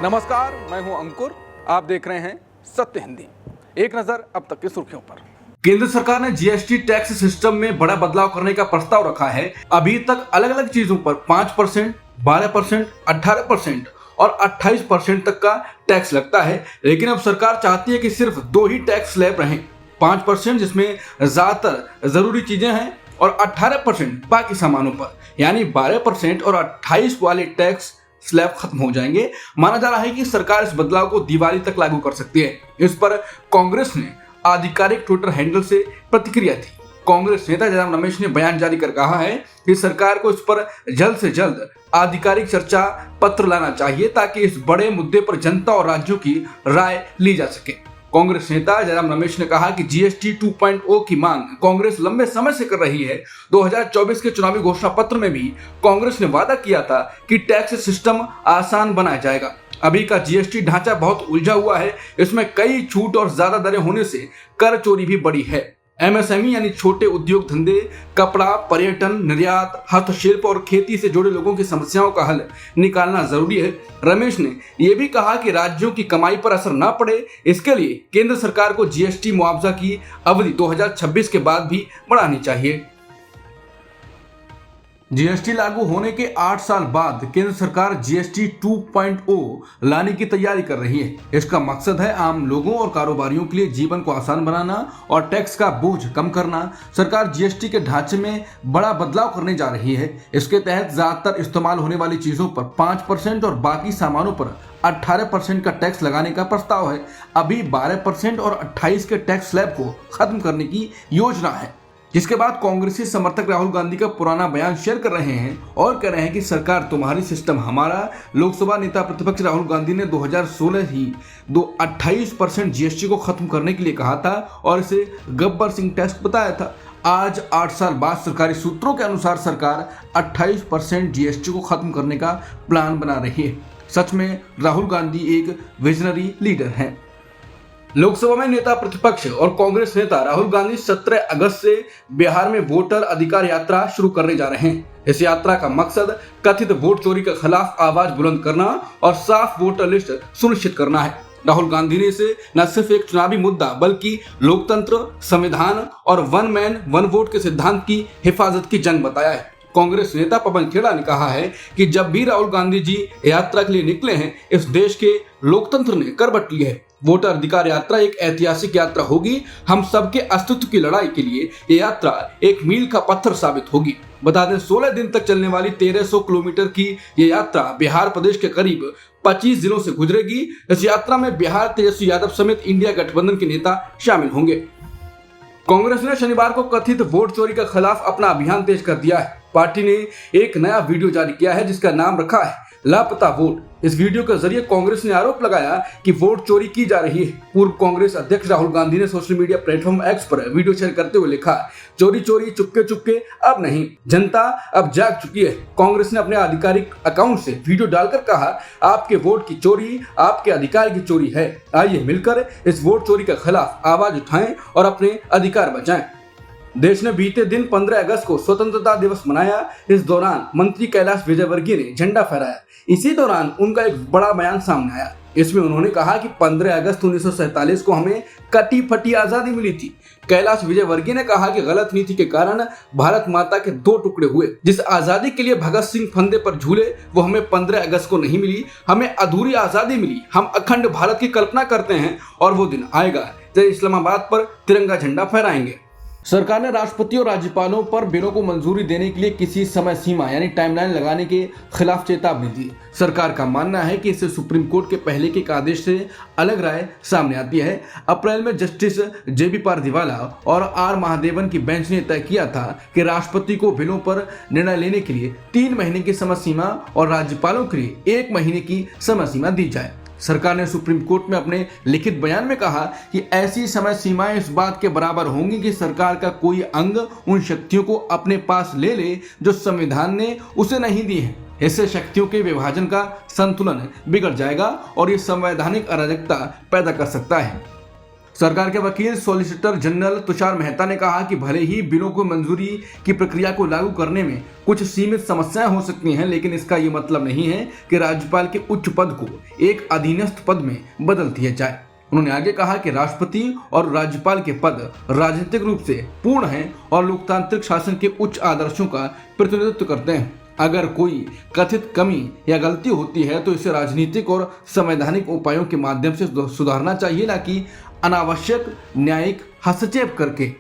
नमस्कार, मैं हूं अंकुर। आप देख रहे हैं सत्य हिंदी। एक नजर अब तक की सुर्खियों पर। केंद्र सरकार ने जीएसटी टैक्स सिस्टम में बड़ा बदलाव करने का प्रस्ताव रखा है। अभी तक अलग अलग चीजों पर 5%, 12%, 18% और 28% तक का टैक्स लगता है, लेकिन अब सरकार चाहती है कि सिर्फ 2 ही टैक्स स्लैब रहें। 5% जिसमें ज्यादातर जरूरी चीजें हैं और 18% बाकी सामानों पर, यानी 12% और 28 वाले टैक्स स्लैब खत्म हो जाएंगे। माना जा रहा है कि सरकार इस बदलाव को दिवाली तक लागू कर सकती है। इस पर कांग्रेस ने आधिकारिक ट्विटर हैंडल से प्रतिक्रिया दी। कांग्रेस नेता जयराम रमेश ने बयान जारी कर कहा है कि सरकार को इस पर जल्द से जल्द आधिकारिक चर्चा पत्र लाना चाहिए ताकि इस बड़े मुद्दे पर जनता और राज्यों की राय ली जा सके। कांग्रेस नेता जयराम रमेश ने कहा कि जीएसटी 2.0 की मांग कांग्रेस लंबे समय से कर रही है। 2024 के चुनावी घोषणा पत्र में भी कांग्रेस ने वादा किया था कि टैक्स सिस्टम आसान बनाया जाएगा। अभी का जीएसटी ढांचा बहुत उलझा हुआ है। इसमें कई छूट और ज्यादा दरें होने से कर चोरी भी बढ़ी है। एमएसएमई यानी छोटे उद्योग धंधे, कपड़ा, पर्यटन, निर्यात, हस्तशिल्प और खेती से जुड़े लोगों की समस्याओं का हल निकालना जरूरी है। रमेश ने यह भी कहा कि राज्यों की कमाई पर असर न पड़े, इसके लिए केंद्र सरकार को जीएसटी मुआवजा की अवधि 2026 के बाद भी बढ़ानी चाहिए। जीएसटी लागू होने के 8 साल बाद केंद्र सरकार जीएसटी 2.0 लाने की तैयारी कर रही है। इसका मकसद है आम लोगों और कारोबारियों के लिए जीवन को आसान बनाना और टैक्स का बोझ कम करना। सरकार जीएसटी के ढांचे में बड़ा बदलाव करने जा रही है। इसके तहत ज्यादातर इस्तेमाल होने वाली चीजों पर 5% और बाकी सामानों पर 18% का टैक्स लगाने का प्रस्ताव है। अभी 12% और 28 के टैक्स स्लैब को खत्म करने की योजना है, जिसके बाद कांग्रेसी समर्थक राहुल गांधी का पुराना बयान शेयर कर रहे हैं और कह रहे हैं कि सरकार तुम्हारी, सिस्टम हमारा। लोकसभा नेता प्रतिपक्ष राहुल गांधी ने 2016 ही 28% जीएसटी को खत्म करने के लिए कहा था और इसे गब्बर सिंह टैक्स बताया था। आज 8 साल बाद सरकारी सूत्रों के अनुसार सरकार 28% जीएसटी को खत्म करने का प्लान बना रही है। सच में राहुल गांधी एक विजनरी लीडर हैं। लोकसभा में नेता प्रतिपक्ष और कांग्रेस नेता राहुल गांधी 17 अगस्त से बिहार में वोटर अधिकार यात्रा शुरू करने जा रहे हैं। इस यात्रा का मकसद कथित वोट चोरी के खिलाफ आवाज बुलंद करना और साफ वोटर लिस्ट सुनिश्चित करना है। राहुल गांधी ने इसे न सिर्फ एक चुनावी मुद्दा बल्कि लोकतंत्र, संविधान और वन मैन वन वोट के सिद्धांत की हिफाजत की जंग बताया है। कांग्रेस नेता पवन खेड़ा ने कहा है कि जब भी राहुल गांधी जी यात्रा के लिए निकले हैं, इस देश के लोकतंत्र ने करवट ली है। वोटर अधिकार यात्रा एक ऐतिहासिक यात्रा होगी। हम सबके अस्तित्व की लड़ाई के लिए ये यात्रा एक मील का पत्थर साबित होगी। बता दें, 16 दिन तक चलने वाली 1300 किलोमीटर की ये यात्रा बिहार प्रदेश के करीब 25 जिलों से गुजरेगी। इस यात्रा में बिहार तेजस्वी यादव समेत इंडिया गठबंधन के नेता शामिल होंगे। कांग्रेस ने शनिवार को कथित वोट चोरी के खिलाफ अपना अभियान तेज कर दिया है। पार्टी ने एक नया वीडियो जारी किया है जिसका नाम रखा है लापता वोट। इस वीडियो के जरिए कांग्रेस ने आरोप लगाया कि वोट चोरी की जा रही है। पूर्व कांग्रेस अध्यक्ष राहुल गांधी ने सोशल मीडिया प्लेटफॉर्म एक्स पर वीडियो शेयर करते हुए लिखा, चोरी चोरी चुपके चुपके अब नहीं, जनता अब जाग चुकी है। कांग्रेस ने अपने आधिकारिक अकाउंट से वीडियो डालकर कहा, आपके वोट की चोरी आपके अधिकार की चोरी है। आइए मिलकर इस वोट चोरी के खिलाफ आवाज उठाएं और अपने अधिकार बचाएं। देश ने बीते दिन 15 अगस्त को स्वतंत्रता दिवस मनाया। इस दौरान मंत्री कैलाश विजयवर्गीय ने झंडा फहराया। इसी दौरान उनका एक बड़ा बयान सामने आया। इसमें उन्होंने कहा कि 15 अगस्त 1947 को हमें कटी फटी आजादी मिली थी। कैलाश विजयवर्गीय ने कहा कि गलत नीति के कारण भारत माता के 2 टुकड़े हुए। जिस आजादी के लिए भगत सिंह फंदे पर झूले वो हमें 15 अगस्त को नहीं मिली, हमें अधूरी आजादी मिली। हम अखंड भारत की कल्पना करते हैं और वो दिन आएगा जब इस्लामाबाद पर तिरंगा झंडा फहराएंगे। सरकार ने राष्ट्रपति और राज्यपालों पर बिलों को मंजूरी देने के लिए किसी समय सीमा यानी टाइमलाइन लगाने के खिलाफ चेतावनी दी। सरकार का मानना है कि इससे सुप्रीम कोर्ट के पहले के एक आदेश से अलग राय सामने आती है। अप्रैल में जस्टिस जेबी पारदीवाला और आर महादेवन की बेंच ने तय किया था कि राष्ट्रपति को बिलों पर निर्णय लेने के लिए 3 महीने की समय सीमा और राज्यपालों के लिए 1 महीने की समय सीमा दी जाए। सरकार ने सुप्रीम कोर्ट में अपने लिखित बयान में कहा कि ऐसी समय सीमाएं इस बात के बराबर होंगी कि सरकार का कोई अंग उन शक्तियों को अपने पास ले ले जो संविधान ने उसे नहीं दी है। इससे शक्तियों के विभाजन का संतुलन बिगड़ जाएगा और ये संवैधानिक अराजकता पैदा कर सकता है। सरकार के वकील सॉलिसिटर जनरल तुषार मेहता ने कहा कि भले ही बिलों को मंजूरी की प्रक्रिया को लागू करने में कुछ सीमित समस्याएं हो सकती हैं, लेकिन इसका ये मतलब नहीं है कि राज्यपाल के उच्च पद को एक अधीनस्थ पद में बदल दिया जाए। उन्होंने आगे कहा कि राष्ट्रपति और राज्यपाल के पद राजनीतिक रूप से पूर्ण हैं और लोकतांत्रिक शासन के उच्च आदर्शों का प्रतिनिधित्व करते हैं। अगर कोई कथित कमी या गलती होती है तो इसे राजनीतिक और संवैधानिक उपायों के माध्यम से सुधारना चाहिए, न कि अनावश्यक न्यायिक हस्तक्षेप करके।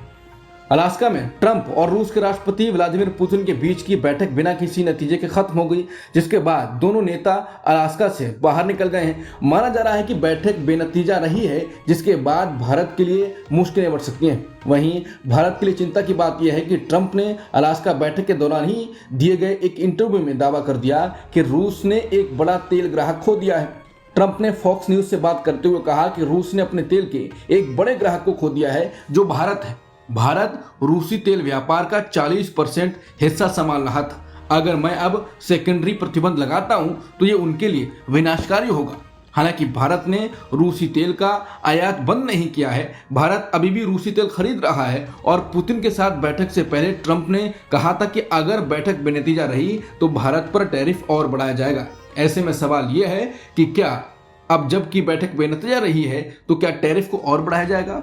अलास्का में ट्रंप और रूस के राष्ट्रपति व्लादिमीर पुतिन के बीच की बैठक बिना किसी नतीजे के खत्म हो गई, जिसके बाद दोनों नेता अलास्का से बाहर निकल गए हैं। माना जा रहा है कि बैठक बेनतीजा रही है, जिसके बाद भारत के लिए मुश्किलें बढ़ सकती हैं। वहीं भारत के लिए चिंता की बात यह है कि ट्रंप ने अलास्का बैठक के दौरान ही दिए गए एक इंटरव्यू में दावा कर दिया कि रूस ने एक बड़ा तेल ग्राहक खो दिया है। ट्रंप ने फॉक्स न्यूज से बात करते हुए कहा कि रूस ने अपने तेल के एक बड़े ग्राहक को खो दिया है, जो भारत है। भारत रूसी तेल व्यापार का 40% हिस्सा संभाल रहा था। अगर मैं अब सेकेंडरी प्रतिबंध लगाता हूं तो ये उनके लिए विनाशकारी होगा। हालांकि भारत ने रूसी तेल का आयात बंद नहीं किया है। भारत अभी भी रूसी तेल खरीद रहा है और पुतिन के साथ बैठक से पहले ट्रंप ने कहा था कि अगर बैठक बेनतीजा रही तो भारत पर टैरिफ और बढ़ाया जाएगा। ऐसे में सवाल यह है कि क्या अब जबकि बैठक बेनतीजा रही है तो क्या टैरिफ को और बढ़ाया जाएगा?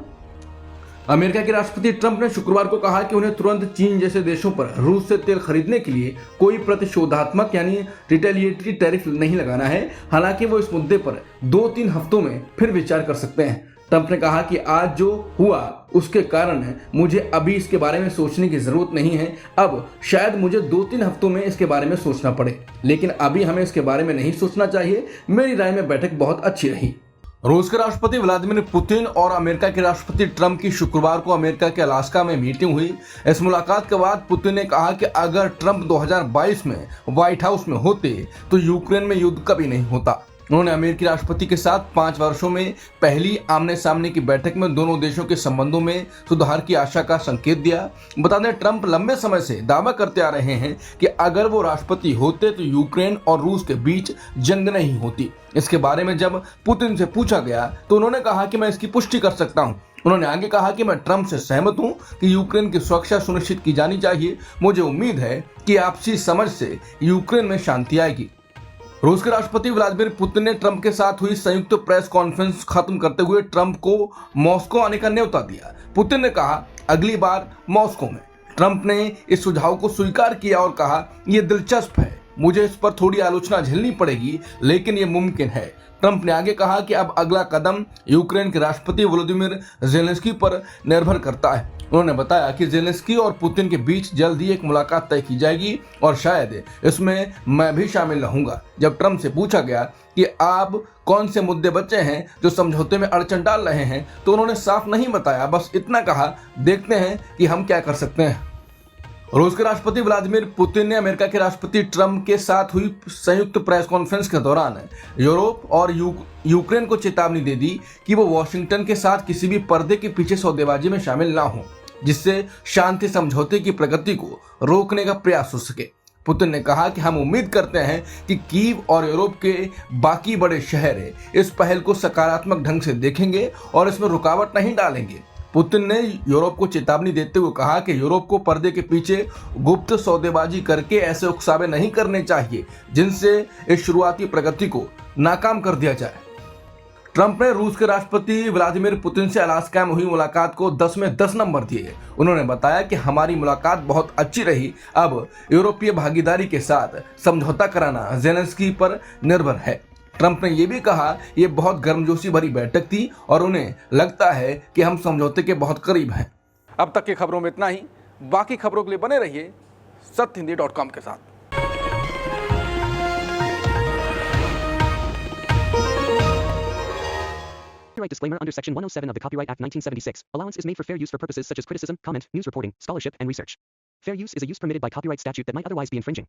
अमेरिका के राष्ट्रपति ट्रंप ने शुक्रवार को कहा कि उन्हें तुरंत चीन जैसे देशों पर रूस से तेल खरीदने के लिए कोई प्रतिशोधात्मक यानी रिटेलिएटरी टैरिफ नहीं लगाना है। हालांकि वो इस मुद्दे पर 2-3 हफ्तों में फिर विचार कर सकते हैं। ट्रंप ने कहा कि आज जो हुआ उसके कारण मुझे अभी इसके बारे में सोचने की जरूरत नहीं है। अब शायद मुझे 2-3 हफ्तों में इसके बारे में सोचना पड़े, लेकिन अभी हमें इसके बारे में नहीं सोचना चाहिए। मेरी राय में बैठक बहुत अच्छी रही। रूस के राष्ट्रपति व्लादिमीर पुतिन और अमेरिका के राष्ट्रपति ट्रंप की शुक्रवार को अमेरिका के अलास्का में मीटिंग हुई। इस मुलाकात के बाद पुतिन ने कहा कि अगर ट्रंप 2022 में व्हाइट हाउस में होते तो यूक्रेन में युद्ध कभी नहीं होता। उन्होंने अमेरिकी राष्ट्रपति के साथ 5 वर्षों में पहली आमने सामने की बैठक में दोनों देशों के संबंधों में सुधार की आशा का संकेत दिया। बता दें, ट्रंप लंबे समय से दावा करते आ रहे हैं कि अगर वो राष्ट्रपति होते तो यूक्रेन और रूस के बीच जंग नहीं होती। इसके बारे में जब पुतिन से पूछा गया तो उन्होंने कहा कि मैं इसकी पुष्टि कर सकता हूं। उन्होंने आगे कहा कि मैं ट्रंप से सहमत हूं कि यूक्रेन की सुरक्षा सुनिश्चित की जानी चाहिए। मुझे उम्मीद है कि आपसी समझ से यूक्रेन में शांति आएगी। रूस के राष्ट्रपति व्लादिमीर पुतिन ने ट्रंप के साथ हुई संयुक्त प्रेस कॉन्फ्रेंस खत्म करते हुए ट्रंप को मॉस्को आने का न्योता दिया। पुतिन ने कहा, अगली बार मॉस्को में। ट्रंप ने इस सुझाव को स्वीकार किया और कहा, यह दिलचस्प है, मुझे इस पर थोड़ी आलोचना झेलनी पड़ेगी, लेकिन यह मुमकिन है। ट्रंप ने आगे कहा कि अब अगला कदम यूक्रेन के राष्ट्रपति वोलोदिमीर ज़ेलेंस्की पर निर्भर करता है। उन्होंने बताया कि ज़ेलेंस्की और पुतिन के बीच जल्द ही एक मुलाकात तय की जाएगी और शायद इसमें मैं भी शामिल रहूंगा। जब ट्रंप से पूछा गया कि आप कौन से मुद्दे बचे हैं जो समझौते में अड़चन डाल रहे हैं, तो उन्होंने साफ नहीं बताया, बस इतना कहा, देखते हैं कि हम क्या कर सकते हैं। रूस के राष्ट्रपति व्लादिमीर पुतिन ने अमेरिका के राष्ट्रपति ट्रंप के साथ हुई संयुक्त प्रेस कॉन्फ्रेंस के दौरान यूरोप और यूक्रेन को चेतावनी दे दी कि वो वॉशिंगटन के साथ किसी भी पर्दे के पीछे सौदेबाजी में शामिल ना हो, जिससे शांति समझौते की प्रगति को रोकने का प्रयास हो सके। पुतिन ने कहा कि हम उम्मीद करते हैं कि कीव और यूरोप के बाकी बड़े शहर इस पहल को सकारात्मक ढंग से देखेंगे और इसमें रुकावट नहीं डालेंगे। पुतिन ने यूरोप को चेतावनी देते हुए कहा कि यूरोप को पर्दे के पीछे गुप्त सौदेबाजी करके ऐसे उकसावे नहीं करने चाहिए जिनसे इस शुरुआती प्रगति को नाकाम कर दिया जाए। ट्रंप ने रूस के राष्ट्रपति व्लादिमीर पुतिन से अलास्का में हुई मुलाकात को 10 में 10 नंबर दिए। उन्होंने बताया कि हमारी मुलाकात बहुत अच्छी रही। अब यूरोपीय भागीदारी के साथ समझौता कराना ज़ेलेंस्की पर निर्भर है। ट्रंप ने यह भी कहा, यह बहुत गर्मजोशी भरी बैठक थी और उन्हें लगता है कि हम समझौते के बहुत करीब हैं। अब तक की खबरों में इतना ही। बाकी खबरों के लिए बने रहिए सत्यहिंदी.com के साथ। Copyright disclaimer under Section 107 of the Copyright Act 1976. Allowance is made for fair use for purposes such as criticism, comment, news reporting, scholarship, and research. Fair use is a use permitted by copyright statute that might otherwise be infringing.